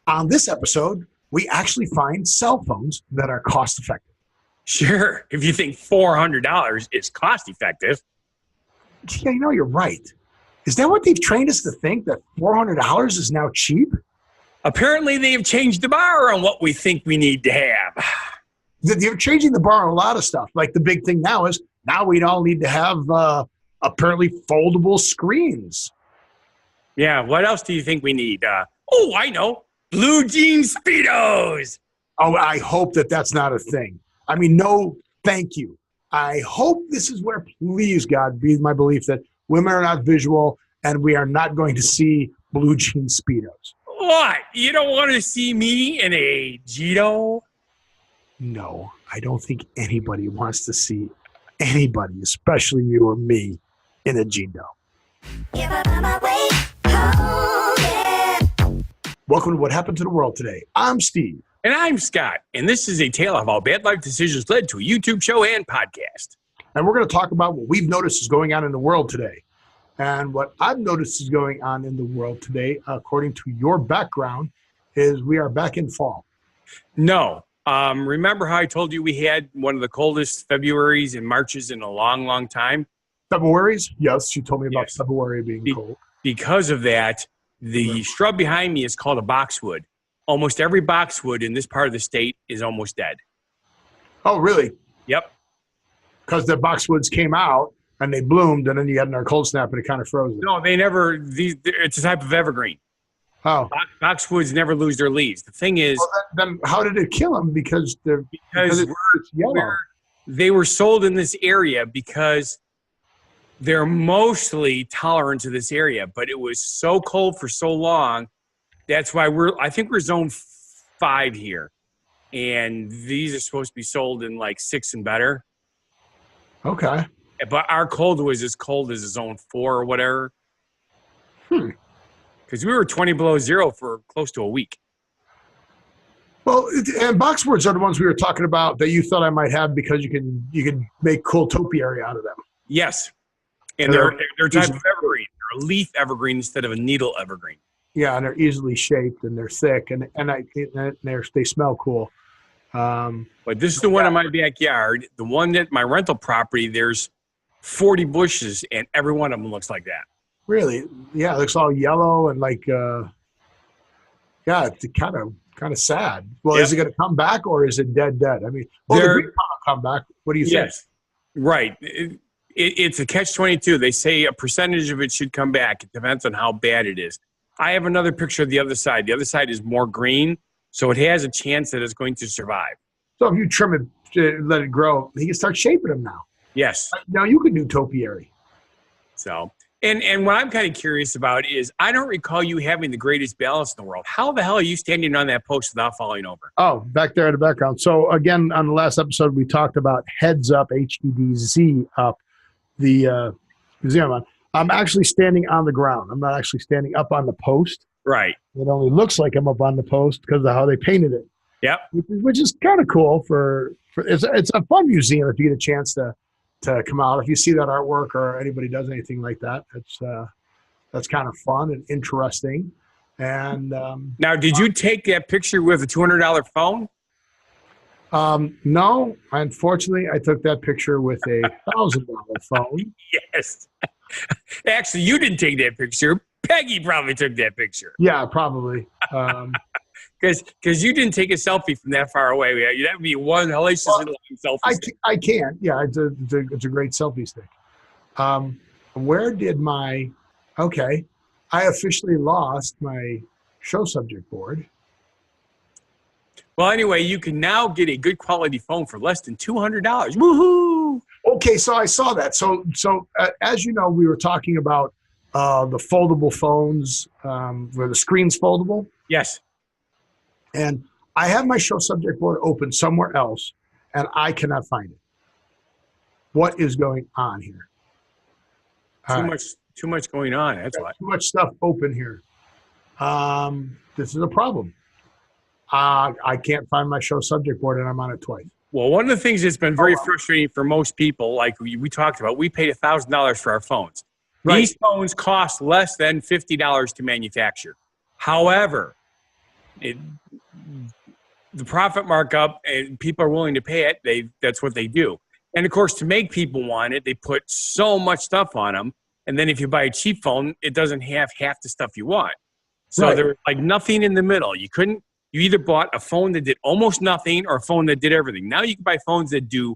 On this episode, we actually find cell phones that are cost effective. Sure, if you think $400 is cost effective. Yeah, you know, you're right. Is that what they've trained us to think, that $400 is now cheap? Apparently, they have changed the bar on what we think we need to have. They're changing the bar on a lot of stuff. Like the big thing now is now we all need to have apparently foldable screens. Yeah, what else do you think we need? I know. Blue jean Speedos. Oh, I hope that that's not a thing. I mean, no, thank you. I hope this is where, please, God, be my belief that women are not visual and we are not going to see blue jean Speedos. What? You don't want to see me in a Jeado? No, I don't think anybody wants to see anybody, especially you or me, in a Jeado. Welcome to What Happened to the World Today. I'm Steve. And I'm Scott. And this is a tale of how bad life decisions led to a YouTube show and podcast. And we're going to talk about what we've noticed is going on in the world today. And what I've noticed is going on in the world today, according to your background, is we are back in fall. No. Remember how I told you we had one of the coldest Februarys and Marches in a long, long time? February's? Yes, you told me about February being cold. Because of that, the shrub behind me is called a boxwood. Almost every boxwood in this part of the state is almost dead. Oh, really? Yep. Because the boxwoods came out and they bloomed, and then you had another cold snap and it kind of froze it. No, they never. It's a type of evergreen. Oh. Boxwoods never lose their leaves. The thing is, then how did it kill them? Because it's yellow. They were sold in this area because they're mostly tolerant to this area, but it was so cold for so long. That's why I think we're zone 5 here. And these are supposed to be sold in like 6 and better. Okay. But our cold was as cold as a zone 4 or whatever. Because we were 20 below zero for close to a week. Well, and boxwoods are the ones we were talking about that you thought I might have because you can make cool topiary out of them. Yes. And they're type of evergreen. They're a leaf evergreen instead of a needle evergreen. Yeah, and they're easily shaped and they're thick and they smell cool. But this is the one in my backyard. The one that my rental property, there's 40 bushes and every one of them looks like that. Really? Yeah, it looks all yellow and like it's kind of sad. Well, Is it going to come back or is it dead? I mean, the green will come back. What do you think? Yes, right. It's a catch-22. They say a percentage of it should come back. It depends on how bad it is. I have another picture of the other side. The other side is more green, so it has a chance that it's going to survive. So if you trim it, let it grow, he can start shaping them now. Yes. Now you can do topiary. So, and what I'm kind of curious about is I don't recall you having the greatest balance in the world. How the hell are you standing on that post without falling over? Oh, back there in the background. So again, on the last episode, we talked about heads up, HEDZ up, the museum on. I'm actually standing on the ground. I'm not actually standing up on the post. Right. It only looks like I'm up on the post because of how they painted it. Yep. Which is kind of cool for it's a fun museum if you get a chance to come out. If you see that artwork or anybody does anything like that, that's kind of fun and interesting. And now, did you take that picture with a $200 phone? No, unfortunately, I took that picture with a $1,000 phone. Yes. Actually, you didn't take that picture. Peggy probably took that picture. Yeah, probably. Because you didn't take a selfie from that far away. That would be one hellacious selfie stick. I can. Yeah, it's a great selfie stick. Where did I officially lost my show subject board. Well, anyway, you can now get a good quality phone for less than $200. Woohoo! Okay, so I saw that. So as you know, we were talking about the foldable phones where the screen's foldable. Yes. And I have my show subject board open somewhere else, and I cannot find it. What is going on here? Too much going on. That's why. Too much stuff open here. This is a problem. I can't find my show subject board, and I'm on it twice. Well, one of the things that's been very frustrating for most people, like we talked about, we paid $1,000 for our phones. Right. These phones cost less than $50 to manufacture. However, the profit markup, and people are willing to pay it. That's what they do. And of course, to make people want it, they put so much stuff on them. And then if you buy a cheap phone, it doesn't have half the stuff you want. So there was like nothing in the middle. You either bought a phone that did almost nothing or a phone that did everything. Now you can buy phones that do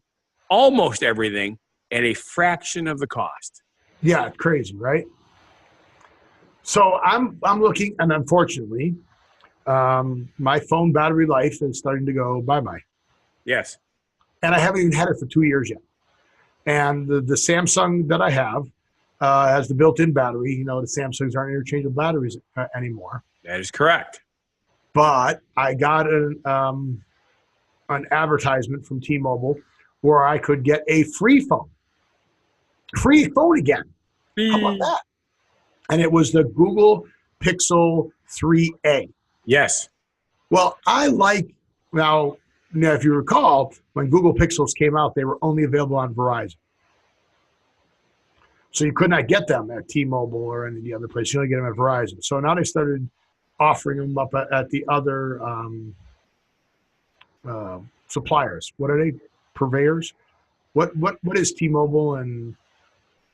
almost everything at a fraction of the cost. Yeah, crazy, right? So I'm looking, and unfortunately, my phone battery life is starting to go bye-bye. Yes. And I haven't even had it for 2 years yet. And the Samsung that I have has the built-in battery. You know, the Samsungs aren't interchangeable batteries anymore. That is correct. But I got an advertisement from T-Mobile where I could get a free phone. Free phone again. How about that? And it was the Google Pixel 3a. Yes. Well, now, if you recall, when Google Pixels came out, they were only available on Verizon. So you could not get them at T-Mobile or any of the other places. You only get them at Verizon. So now they started offering them up at the other suppliers. What are they? Purveyors? What is T-Mobile and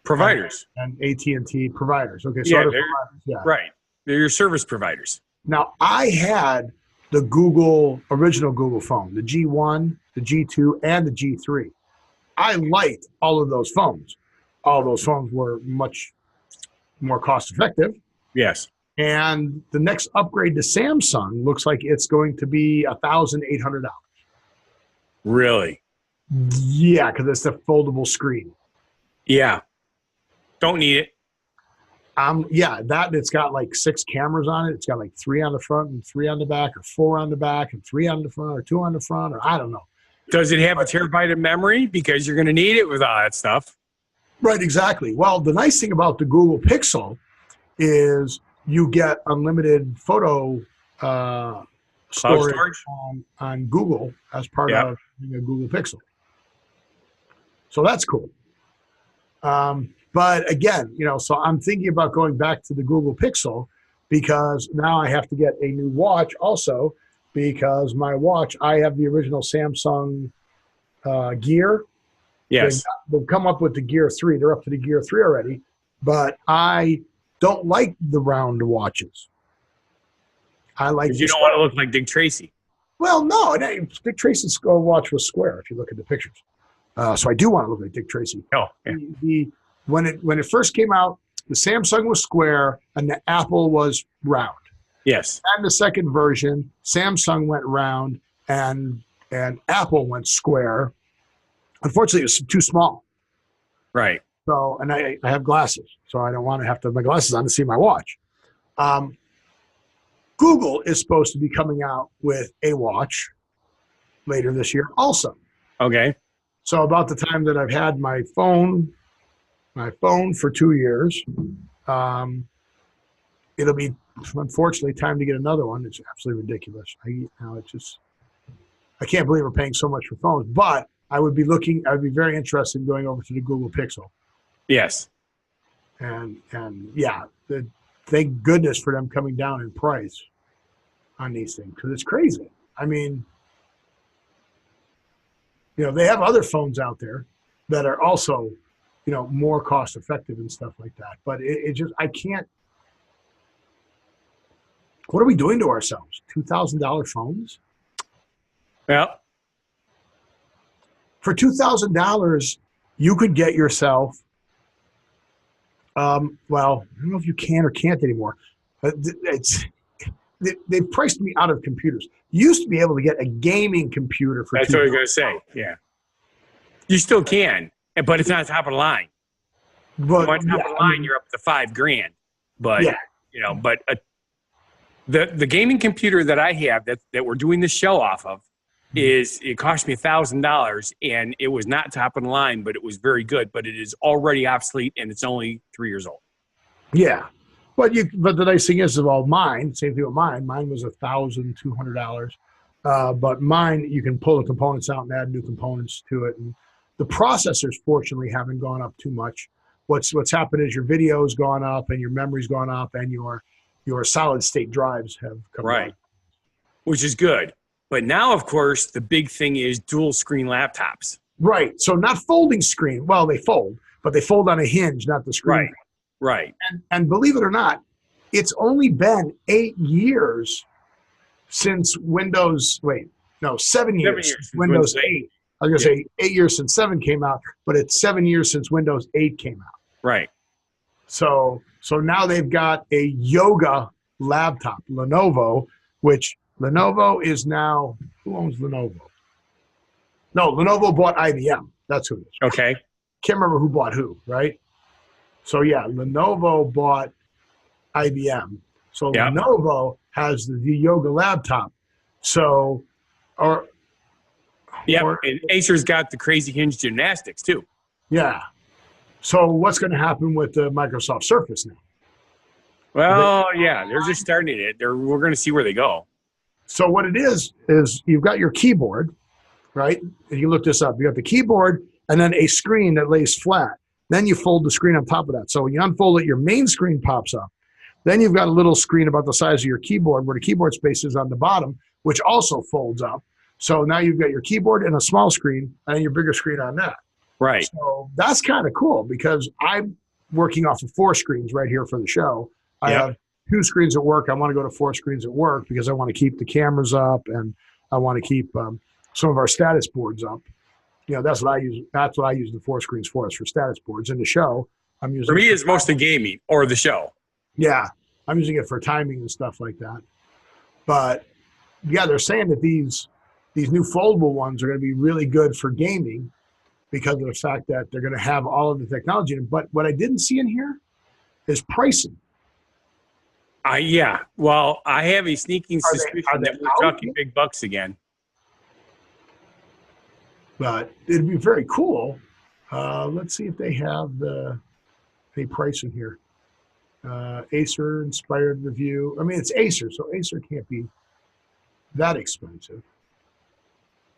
providers and AT&T providers? Okay, so providers, right. They're your service providers. Now, I had the original Google phone, the G1, the G2, and the G3. I liked all of those phones. All those phones were much more cost effective. Yes. And the next upgrade to Samsung looks like it's going to be $1,800. Really? Yeah, because it's the foldable screen. Yeah. Don't need it. It's got like 6 cameras on it. It's got like 3 on the front and 3 on the back, or 4 on the back and 3 on the front, or 2 on the front, or I don't know. Does it have a terabyte of memory? Because you're going to need it with all that stuff. Right, exactly. Well, the nice thing about the Google Pixel is you get unlimited photo storage on Google as part of having a Google Pixel. So that's cool. But again, so I'm thinking about going back to the Google Pixel because now I have to get a new watch also because my watch, I have the original Samsung Gear. Yes. They've come up with the Gear 3. They're up to the Gear 3 already. But I don't like the round watches. I like. You don't want to look like Dick Tracy. Well, no. Dick Tracy's watch was square if you look at the pictures. So I do want to look like Dick Tracy. Oh, yeah. When it first came out, the Samsung was square and the Apple was round. Yes. And the second version, Samsung went round and Apple went square. Unfortunately, it was too small. Right. So, and I have glasses, so I don't want to have to have my glasses on to see my watch. Google is supposed to be coming out with a watch later this year also. Okay. So about the time that I've had my phone for 2 years, it'll be, unfortunately, time to get another one. It's absolutely ridiculous. I can't believe we're paying so much for phones, but I would be very interested in going over to the Google Pixel. Yes. And yeah, thank goodness for them coming down in price on these things because it's crazy. I mean, they have other phones out there that are also, more cost effective and stuff like that. But it just, I can't. What are we doing to ourselves? $2,000 phones? Well, for $2,000, you could get yourself. Well, I don't know if you can or can't anymore. But they've priced me out of computers. You used to be able to get a gaming computer for. That's what I was going to say. Yeah, you still can, but it's not top of the line. But top of the line, you're up to $5,000. But the gaming computer that I have that we're doing this show off of it cost me $1,000 and it was not top of the line, but it was very good. But it is already obsolete and it's only 3 years old. Yeah. But the nice thing is, mine, same thing with mine. Mine was $1,200. But mine, you can pull the components out and add new components to it. And the processors, fortunately, haven't gone up too much. What's happened is your video's gone up and your memory's gone up and your solid state drives have come right. which is good. But now, of course, the big thing is dual screen laptops. Right. So not folding screen. Well, they fold, but they fold on a hinge, not the screen. Right. And believe it or not, it's only been 8 years since Windows. 7 years. Since Windows 8. I was going to say 8 years since 7 came out, but it's 7 years since Windows 8 came out. Right. So now they've got a yoga laptop, Lenovo, which Lenovo is now, who owns Lenovo? No, Lenovo bought IBM. That's who it is. Okay. Can't remember who bought who, right? So yeah, Lenovo bought IBM. So Lenovo has the yoga laptop. So, and Acer's got the crazy hinge gymnastics too. Yeah. So what's going to happen with the Microsoft Surface now? Well, they're just starting it. We're going to see where they go. So what it is you've got your keyboard, right? And you look this up. You got the keyboard and then a screen that lays flat. Then you fold the screen on top of that. So when you unfold it, your main screen pops up. Then you've got a little screen about the size of your keyboard where the keyboard space is on the bottom, which also folds up. So now you've got your keyboard and a small screen and your bigger screen on that. Right. So that's kind of cool because I'm working off of 4 screens right here for the show. I have 2 screens at work. I want to go to 4 screens at work because I want to keep the cameras up and I want to keep some of our status boards up. That's what I use. That's what I use the 4 screens for, is for status boards. In the show, I'm using. For me, it's mostly gaming or the show. Yeah, I'm using it for timing and stuff like that. But yeah, they're saying that these new foldable ones are going to be really good for gaming because of the fact that they're going to have all of the technology in it. But what I didn't see in here is pricing. Well, I have a sneaking suspicion that we're talking big bucks again. But it'd be very cool. Let's see if they have any pricing here. Acer inspired review. I mean, it's Acer, so Acer can't be that expensive.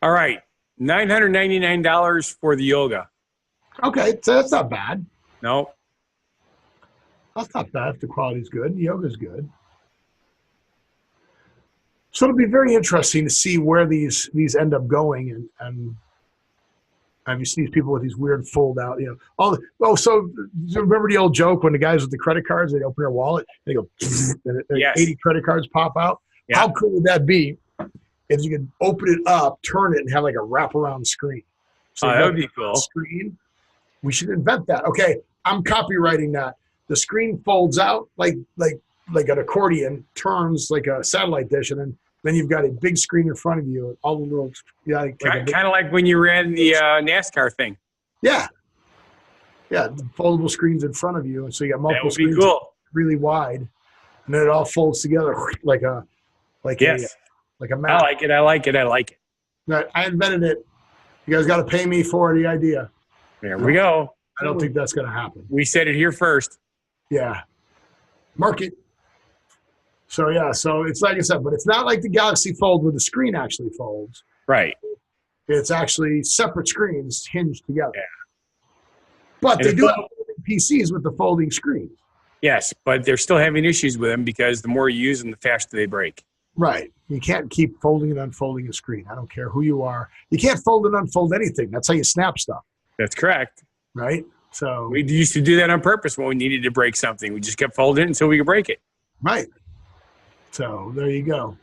All right, $999 for the yoga. Okay, so that's not bad. No. That's not bad if the quality's good. The yoga's good. So it'll be very interesting to see where these end up going, and you see these people with these weird fold out, so remember the old joke when the guys with the credit cards, they open their wallet, and they go, and 80 credit cards pop out? Yeah. How cool would that be if you could open it up, turn it, and have like a wraparound screen? So that would be cool. Screen. We should invent that. Okay, I'm copywriting that. The screen folds out like an accordion, turns like a satellite dish, and then you've got a big screen in front of you, and all the little kind of like when you ran the NASCAR thing. Yeah, the foldable screens in front of you, and so you got multiple screens, really wide, and then it all folds together like a map. I like it. I invented it. You guys got to pay me for the idea. There we go. I don't think that's going to happen. We said it here first. Yeah. Market. So it's like I said, but it's not like the Galaxy Fold where the screen actually folds. Right. It's actually separate screens hinged together. Yeah. But they do have PCs with the folding screens. Yes, but they're still having issues with them because the more you use them, the faster they break. Right. You can't keep folding and unfolding a screen. I don't care who you are. You can't fold and unfold anything. That's how you snap stuff. That's correct. Right? So we used to do that on purpose when we needed to break something. We just kept folding it until we could break it. Right. So there you go.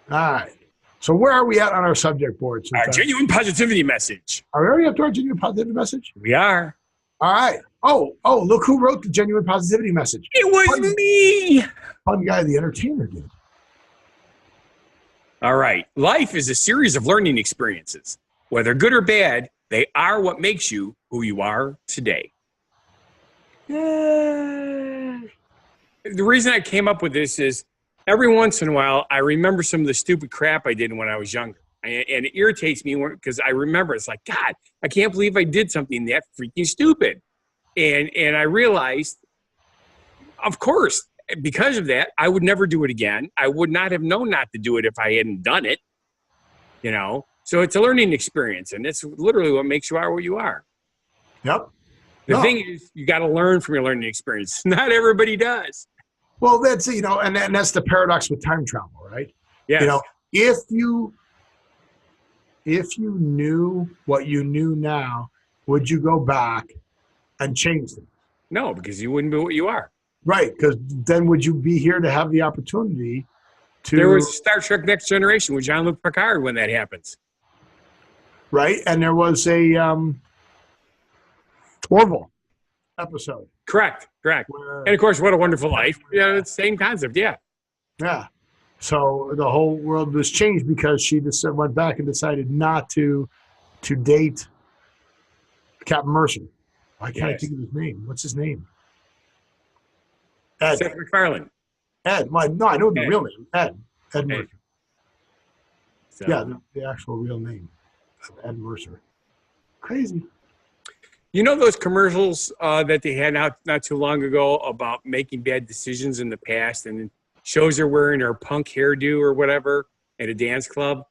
All right. So where are we at on our subject board? Our genuine positivity message. Are we already up to our genuine positivity message? We are. All right. Oh, look who wrote the genuine positivity message. It was me. Funguy the Entertainer did. All right. Life is a series of learning experiences. Whether good or bad, they are what makes you who you are today. Yay. The reason I came up with this is every once in a while, I remember some of the stupid crap I did when I was younger. And it irritates me because I remember it's like, God, I can't believe I did something that freaking stupid. And I realized, of course, because of that, I would never do it again. I would not have known not to do it if I hadn't done it, So it's a learning experience, and it's literally what makes you are what you are. Yep. The thing is, you got to learn from your learning experience. Not everybody does. Well, that's, and that's the paradox with time travel, right? Yes. You know, if you knew what you knew now, would you go back and change things? No, because you wouldn't be what you are. Right, because then would you be here to have the opportunity to? There was Star Trek Next Generation with Jean-Luc Picard when that happens. Right, and there was a Orville episode. Correct. Where, And of course, What a Wonderful Life. Yeah, it's the same concept. Yeah. Yeah. So the whole world was changed because she just went back and decided not to date Captain Mercer. Why can't I think of his name? What's his name? Ed. Seth MacFarlane. Ed. Well, no, I know the real name. Ed Mercer. So. Yeah, the actual real name of Ed Mercer. Crazy. You know those commercials that they had not too long ago about making bad decisions in the past, and shows her wearing her punk hairdo or whatever at a dance club?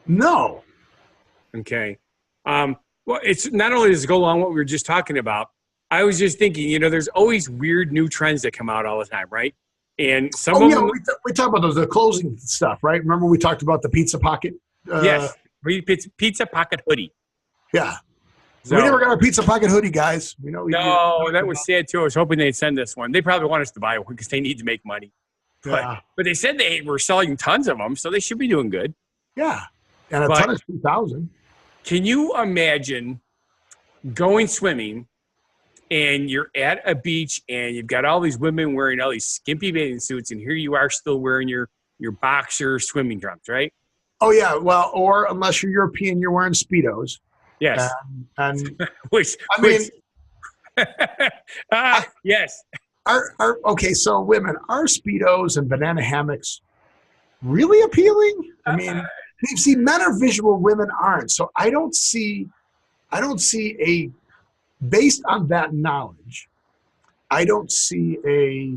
No. Okay. Well, it's not only does it go along what we were just talking about. I was just thinking, you know, there's always weird new trends that come out all the time, right? And some of them. We talk about the closing stuff, right? Remember we talked about the pizza pocket? Yes. Pizza pocket hoodie. Yeah. So, we never got a pizza pocket hoodie, guys. No, that was sad too. I was hoping they'd send us one. They probably want us to buy one because they need to make money. But they said they were selling tons of them, so they should be doing good. Yeah, and a ton of 2,000. Can you imagine going swimming and you're at a beach and you've got all these women wearing all these skimpy bathing suits, and here you are still wearing your boxer swimming trunks, right? Oh yeah, well, or unless you're European, you're wearing Speedos. Yes. And yes. Okay, so women, are Speedos and banana hammocks really appealing? I mean, you see, men are visual, women aren't. So I don't see based on that knowledge, I don't see a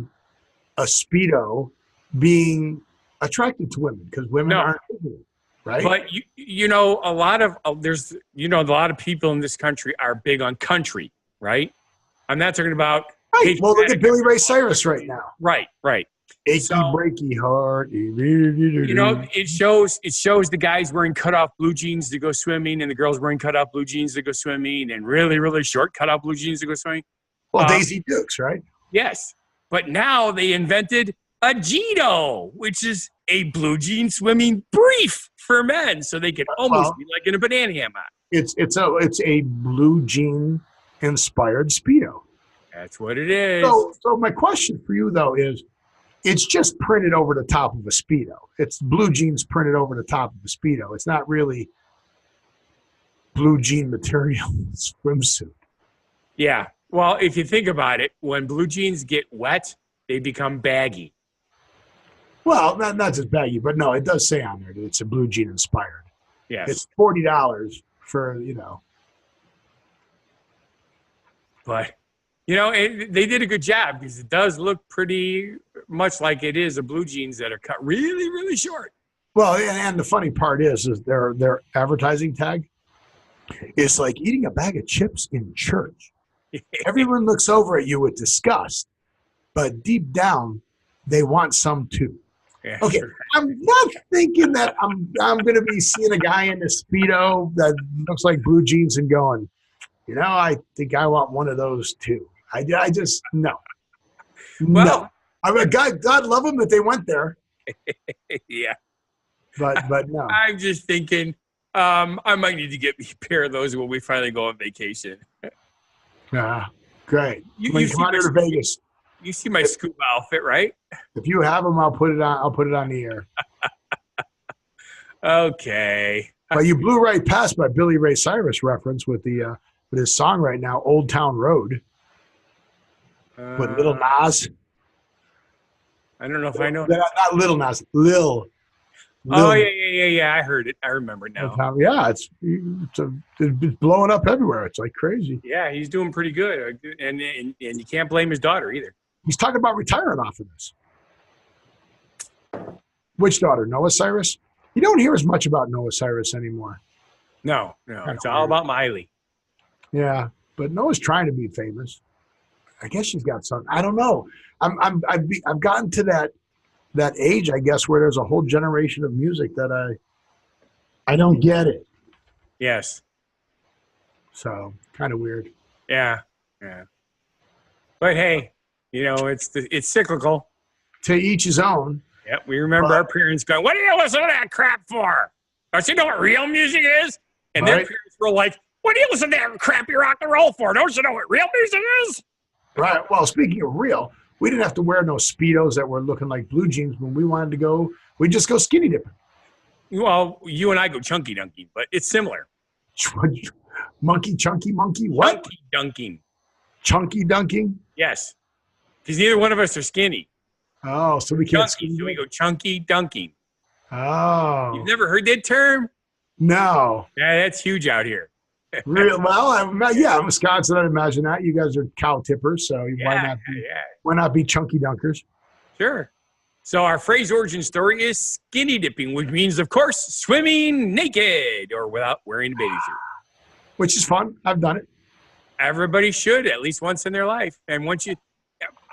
Speedo being attracted to women because women aren't visual. Right. But you know, a lot of people in this country are big on country, right? I'm not talking about. Right. Well, look at Billy Ray Cyrus right now. Right. Achy, breaky heart. You know, it shows the guys wearing cutoff blue jeans to go swimming, and the girls wearing cutoff blue jeans to go swimming, and really, really short cutoff blue jeans to go swimming. Well, Daisy Dukes, right? Yes, but now they invented a Jeado, which is a blue jean swimming brief for men, so they can almost be like in a banana hammock. It's a blue jean inspired Speedo. That's what it is. So my question for you though is, it's just printed over the top of a Speedo. It's blue jeans printed over the top of a Speedo. It's not really blue jean material swimsuit. Yeah. Well, if you think about it, when blue jeans get wet, they become baggy. Well, not just baggy, but no, it does say on there that it's a blue jean inspired. Yes. It's $40 for, you know. But, you know, they did a good job because it does look pretty much like it is a blue jeans that are cut really, really short. Well, and the funny part is their advertising tag is like eating a bag of chips in church. Everyone looks over at you with disgust, but deep down, they want some too. Yeah, okay, sure. I'm not thinking that I'm going to be seeing a guy in a Speedo that looks like blue jeans and going, you know, I think I want one of those too. I just, no. Well, no. I mean, God love them that they went there. Yeah. But no. I'm just thinking I might need to get me a pair of those when we finally go on vacation. Great. You come on here to Vegas. You see my scuba outfit, right? If you have them, I'll put it on the air. Okay. But you blew right past my Billy Ray Cyrus reference with his song right now, "Old Town Road," with Little Nas. I don't know if I know. Not Little Nas, Lil. Oh yeah. I heard it. I remember it now. Yeah, it's blowing up everywhere. It's like crazy. Yeah, he's doing pretty good, and you can't blame his daughter either. He's talking about retiring off of this. Which daughter? Noah Cyrus? You don't hear as much about Noah Cyrus anymore. No, it's all about Miley. Yeah, but Noah's trying to be famous. I guess she's got something. I don't know. I've gotten to that that age, I guess, where there's a whole generation of music that I don't get it. Yes. So kind of weird. Yeah. But hey, it's cyclical. To each his own. Yep. We remember our parents going, "What do you listen to that crap for? Don't you know what real music is?" And their parents were like, "What do you listen to that crappy rock and roll for? Don't you know what real music is?" Right. Well, speaking of real, we didn't have to wear no Speedos that were looking like blue jeans when we wanted to go. We just go skinny dipping. Well, you and I go chunky dunking, but it's similar. Chunky monkey, what? Chunky dunking. Chunky dunking? Yes. Because neither one of us are skinny. Oh, so we can't. Chunky, so we go chunky dunking. Oh. You've never heard that term? No. Yeah, that's huge out here. Well, I'm Wisconsin. I imagine that. You guys are cow tippers, so why not be chunky dunkers? Sure. So our phrase origin story is skinny dipping, which means, of course, swimming naked or without wearing a bathing suit. Which is fun. I've done it. Everybody should at least once in their life. And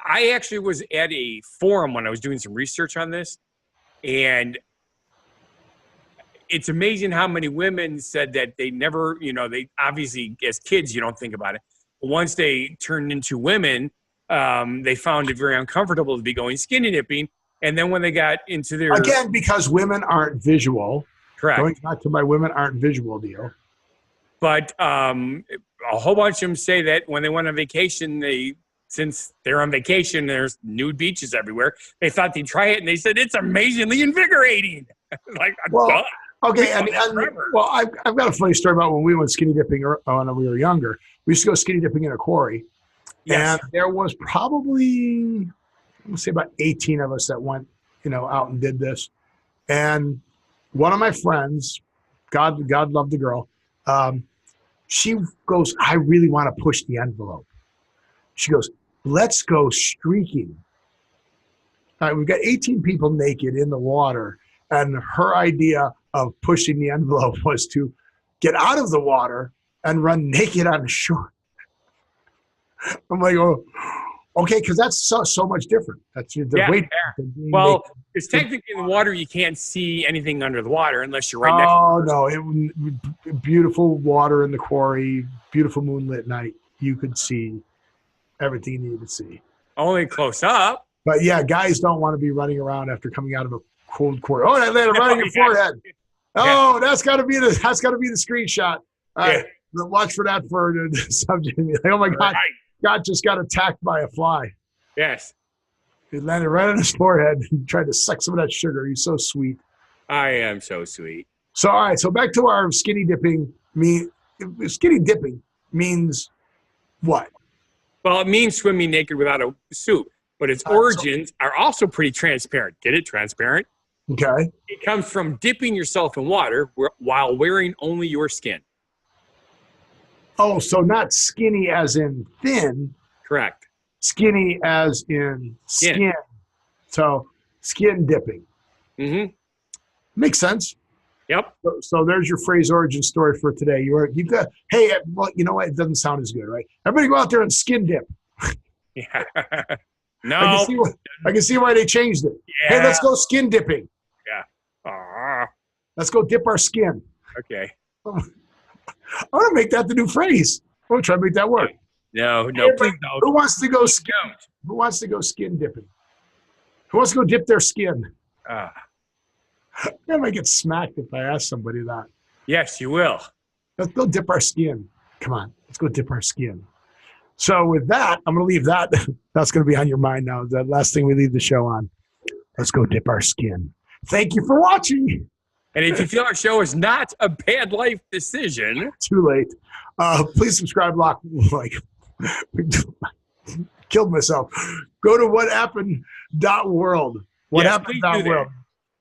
I actually was at a forum when I was doing some research on this, and it's amazing how many women said that they never, they obviously as kids, you don't think about it. But once they turned into women, they found it very uncomfortable to be going skinny dipping. And then when they got into their... Again, because women aren't visual. Correct. Going back to my women aren't visual deal. But a whole bunch of them say that when they went on vacation, since they're on vacation, there's nude beaches everywhere. They thought they'd try it, and they said, it's amazingly invigorating. Duh. Okay, I've got a funny story about when we went skinny dipping when we were younger. We used to go skinny dipping in a quarry. Yes. And there was probably, let's say about 18 of us that went, out and did this. And one of my friends, God love the girl, she goes, I really want to push the envelope. She goes, let's go streaking. All right, we've got 18 people naked in the water, and her idea of pushing the envelope was to get out of the water and run naked on the shore. I'm like, oh, okay, because that's so much different. That's the weight. Well, it's technically in the water. You can't see anything under the water unless you're right next to it. Oh, no. Beautiful water in the quarry, beautiful moonlit night. You could see everything you needed to see. Only close up. But yeah, guys don't want to be running around after coming out of a cold quarry. Oh, that landed right on your forehead. Oh, that's got to be the screenshot. All right, watch for that for the subject. Like, oh my God, God just got attacked by a fly. Yes. It landed right on his forehead and tried to suck some of that sugar. He's so sweet. I am so sweet. So, all right. So back to our skinny dipping. Skinny dipping means what? Well, it means swimming naked without a suit, but its origins are also pretty transparent. Get it? Transparent. Okay. It comes from dipping yourself in water while wearing only your skin. Oh, so not skinny as in thin. Correct. Skinny as in skin. So skin dipping. Mm-hmm. Makes sense. Yep. So there's your phrase origin story for today. You got, hey, well, you know what? It doesn't sound as good, right? Everybody go out there and skin dip. Yeah. No. I can see why they changed it. Yeah. Hey, let's go skin dipping. Yeah. Let's go dip our skin. Okay. I want to make that the new phrase. I'm going to try to make that work. No, please don't. Who wants to go skin? Who wants to go skin dipping? Who wants to go dip their skin? I might get smacked if I ask somebody that. Yes, you will. Let's go dip our skin. Come on, let's go dip our skin. So with that, I'm going to leave that. That's going to be on your mind now. The last thing we leave the show on. Let's go dip our skin. Thank you for watching. And if you feel our show is not a bad life decision. Too late. Please subscribe, like. Killed myself. Go to whathappened.world. Whathappened.world.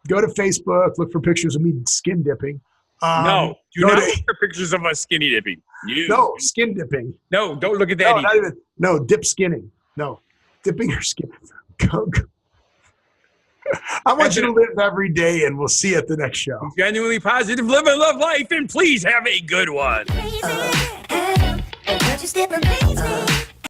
Go to Facebook. Look for pictures of me skin dipping. No, do not look for pictures of us skinny dipping. No, skin dipping. No, don't look at that. No, dip skinning. No, dipping your skin. Go. I want you to live every day, and we'll see you at the next show. Genuinely positive, live and love life, and please have a good one. Crazy, and just dip amazing.